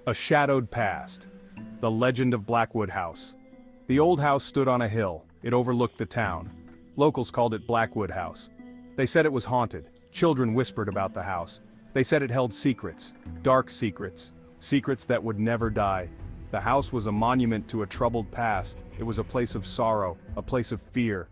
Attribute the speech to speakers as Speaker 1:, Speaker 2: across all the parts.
Speaker 1: A shadowed past. The legend of Blackwood House. The old house stood on a hill. It overlooked the town. Locals called it Blackwood House. They said it was haunted. Children whispered about the house. They said it held secrets. Dark secrets. Secrets that would never die. The house was a monument to a troubled past. It was a place of sorrow, a place of fear.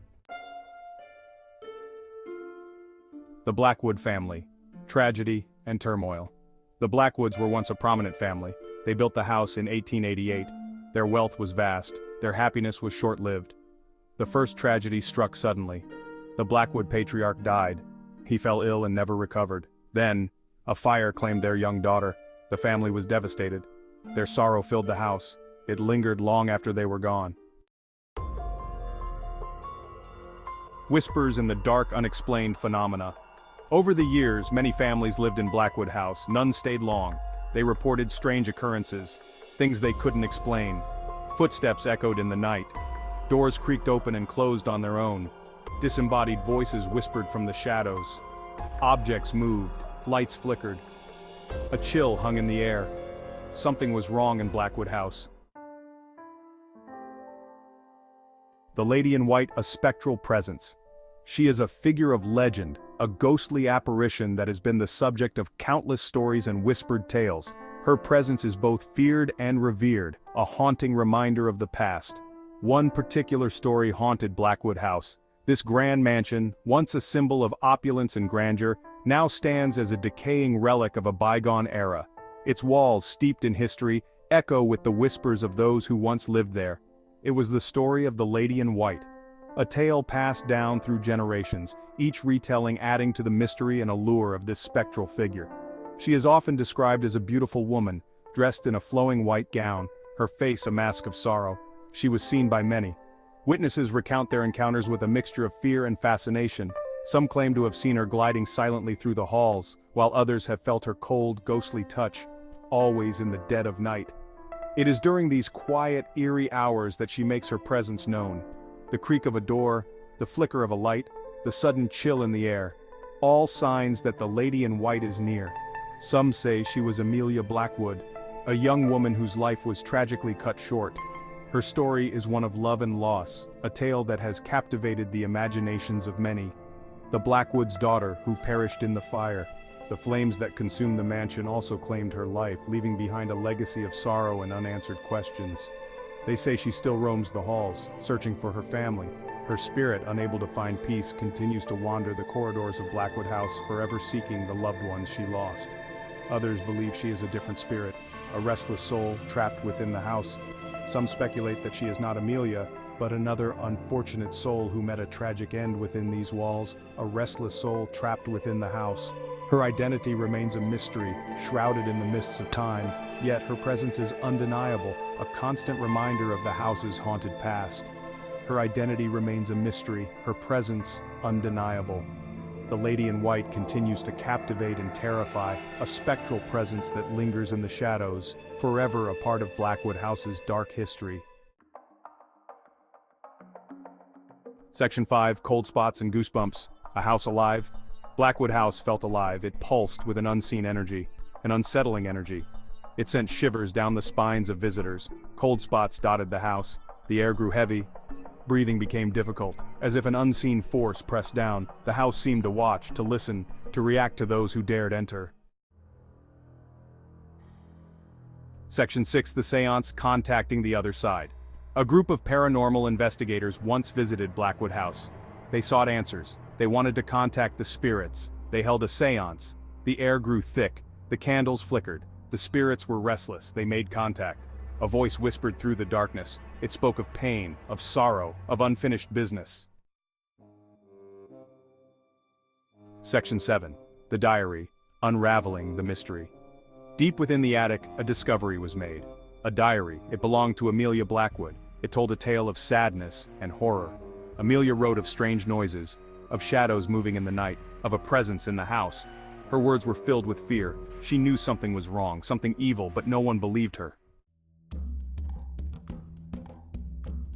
Speaker 1: The Blackwood family. Tragedy and turmoil. The Blackwoods were once a prominent family. They built the house in 1888. Their wealth was vast. Their happiness was short-lived. The first tragedy struck suddenly. The Blackwood patriarch died. He fell ill and never recovered. Then, a fire claimed their young daughter. The family was devastated. Their sorrow filled the house. It lingered long after they were gone. Whispers in the dark, unexplained phenomena. Over the years, many families lived in Blackwood House. None stayed long. They reported strange occurrences, things they couldn't explain. Footsteps echoed in the night. Doors creaked open and closed on their own. Disembodied voices whispered from the shadows. Objects moved, lights flickered. A chill hung in the air. Something was wrong in Blackwood House. The Lady in White, a spectral presence. She is a figure of legend, a ghostly apparition that has been the subject of countless stories and whispered tales. Her presence is both feared and revered, a haunting reminder of the past. One particular story haunted Blackwood House. This grand mansion, once a symbol of opulence and grandeur, now stands as a decaying relic of a bygone era. Its walls, steeped in history, echo with the whispers of those who once lived there. It was the story of the Lady in White. A tale passed down through generations, each retelling adding to the mystery and allure of this spectral figure. She is often described as a beautiful woman, dressed in a flowing white gown, her face a mask of sorrow. She was seen by many. Witnesses recount their encounters with a mixture of fear and fascination. Some claim to have seen her gliding silently through the halls, while others have felt her cold, ghostly touch, always in the dead of night. It is during these quiet, eerie hours that she makes her presence known. The creak of a door, the flicker of a light, the sudden chill in the air, all signs that the Lady in White is near. Some say she was Amelia Blackwood, a young woman whose life was tragically cut short. Her story is one of love and loss, a tale that has captivated the imaginations of many. The Blackwood's daughter, who perished in the fire. The flames that consumed the mansion also claimed her life, leaving behind a legacy of sorrow and unanswered questions. They say she still roams the halls, searching for her family. Her spirit, unable to find peace, continues to wander the corridors of Blackwood House, forever seeking the loved ones she lost. Others believe she is a different spirit, a restless soul trapped within the house. Some speculate that she is not Amelia, but another unfortunate soul who met a tragic end within these walls, a restless soul trapped within the house. Her identity remains a mystery, shrouded in the mists of time, yet her presence is undeniable, a constant reminder of the house's haunted past. Her identity remains a mystery, her presence undeniable. The Lady in White continues to captivate and terrify, a spectral presence that lingers in the shadows, forever a part of Blackwood House's dark history. Section 5, Cold Spots and Goosebumps. A house alive. Blackwood House felt alive. It pulsed with an unseen energy, an unsettling energy. It sent shivers down the spines of visitors. Cold spots dotted the house. The air grew heavy. Breathing became difficult. As if an unseen force pressed down, the house seemed to watch, to listen, to react to those who dared enter. Section 6, The Seance, Contacting the Other Side. A group of paranormal investigators once visited Blackwood House. They sought answers. They wanted to contact the spirits. They held a seance. The air grew thick. The candles flickered. The spirits were restless. They made contact. A voice whispered through the darkness. It spoke of pain, of sorrow, of unfinished business. Section 7. The Diary, Unraveling the Mystery. Deep within the attic, a discovery was made. A diary. It belonged to Amelia Blackwood. It told a tale of sadness and horror. Amelia wrote of strange noises, of shadows moving in the night, of a presence in the house. Her words were filled with fear. She knew something was wrong, something evil, but no one believed her.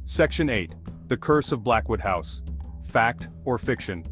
Speaker 1: Section 8. The Curse of Blackwood House. Fact or fiction?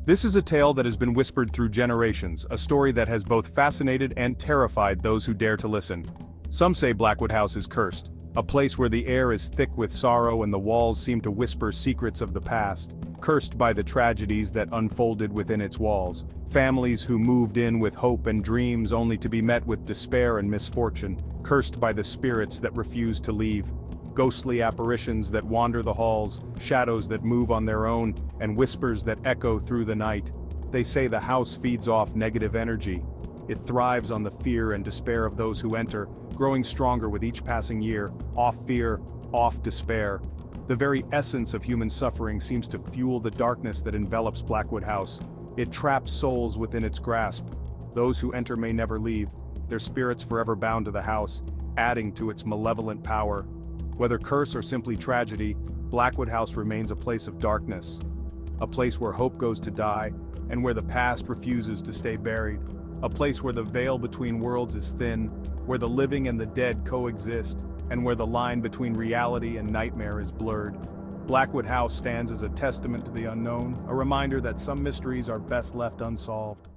Speaker 1: This is a tale that has been whispered through generations, a story that has both fascinated and terrified those who dare to listen. Some say Blackwood House is cursed, a place where the air is thick with sorrow and the walls seem to whisper secrets of the past, cursed by the tragedies that unfolded within its walls. Families who moved in with hope and dreams only to be met with despair and misfortune, cursed by the spirits that refuse to leave. Ghostly apparitions that wander the halls, shadows that move on their own, and whispers that echo through the night. They say the house feeds off negative energy. It thrives on the fear and despair of those who enter, growing stronger with each passing year, off fear, off despair. The very essence of human suffering seems to fuel the darkness that envelops Blackwood House. It traps souls within its grasp. Those who enter may never leave, their spirits forever bound to the house, adding to its malevolent power. Whether curse or simply tragedy, Blackwood House remains a place of darkness. A place where hope goes to die, and where the past refuses to stay buried. A place where the veil between worlds is thin, where the living and the dead coexist, and where the line between reality and nightmare is blurred. Blackwood House stands as a testament to the unknown, a reminder that some mysteries are best left unsolved.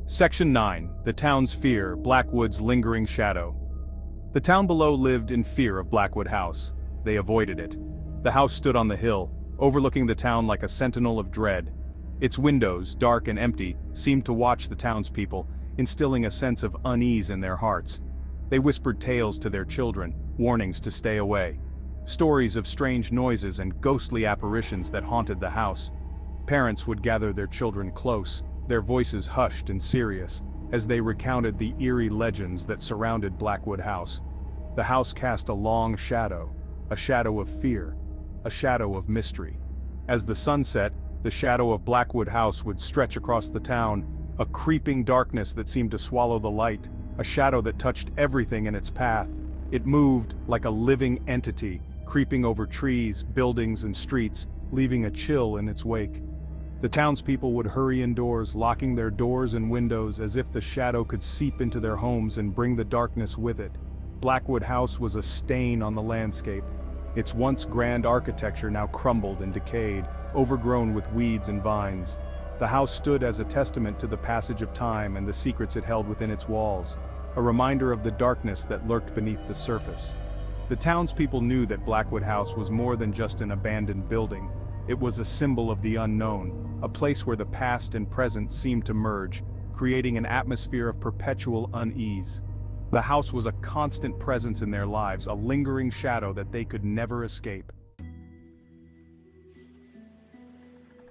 Speaker 1: Section 9. The Town's Fear, Blackwood's Lingering Shadow. The town below lived in fear of Blackwood House. They avoided it. The house stood on the hill, overlooking the town like a sentinel of dread. Its windows, dark and empty, seemed to watch the townspeople, instilling a sense of unease in their hearts. They whispered tales to their children, warnings to stay away. Stories of strange noises and ghostly apparitions that haunted the house. Parents would gather their children close, their voices hushed and serious, as they recounted the eerie legends that surrounded Blackwood House. The house cast a long shadow, a shadow of fear, a shadow of mystery. As the sun set, the shadow of Blackwood House would stretch across the town, a creeping darkness that seemed to swallow the light, a shadow that touched everything in its path. It moved like a living entity, creeping over trees, buildings, and streets, leaving a chill in its wake. The townspeople would hurry indoors, locking their doors and windows as if the shadow could seep into their homes and bring the darkness with it. Blackwood House was a stain on the landscape. Its once grand architecture now crumbled and decayed, overgrown with weeds and vines. The house stood as a testament to the passage of time and the secrets it held within its walls, a reminder of the darkness that lurked beneath the surface. The townspeople knew that Blackwood House was more than just an abandoned building. It was a symbol of the unknown, a place where the past and present seemed to merge, creating an atmosphere of perpetual unease. The house was a constant presence in their lives, a lingering shadow that they could never escape.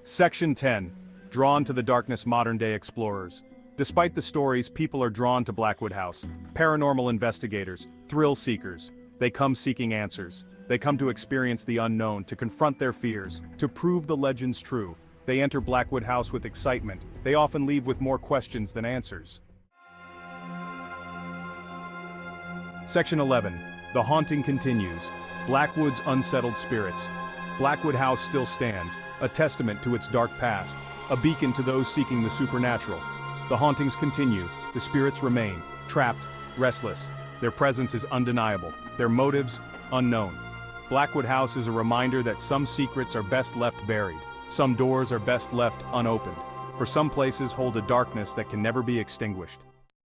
Speaker 1: Section 10. Drawn to the darkness, modern-day explorers. Despite the stories, people are drawn to Blackwood House. Paranormal investigators, thrill seekers. They come seeking answers. They come to experience the unknown, to confront their fears, to prove the legends true. They enter Blackwood House with excitement. They often leave with more questions than answers. Section 11. The haunting continues. Blackwood's unsettled spirits. Blackwood House still stands, a testament to its dark past, a beacon to those seeking the supernatural. The hauntings continue, the spirits remain, trapped, restless. Their presence is undeniable, their motives, unknown. Blackwood House is a reminder that some secrets are best left buried, some doors are best left unopened, for some places hold a darkness that can never be extinguished.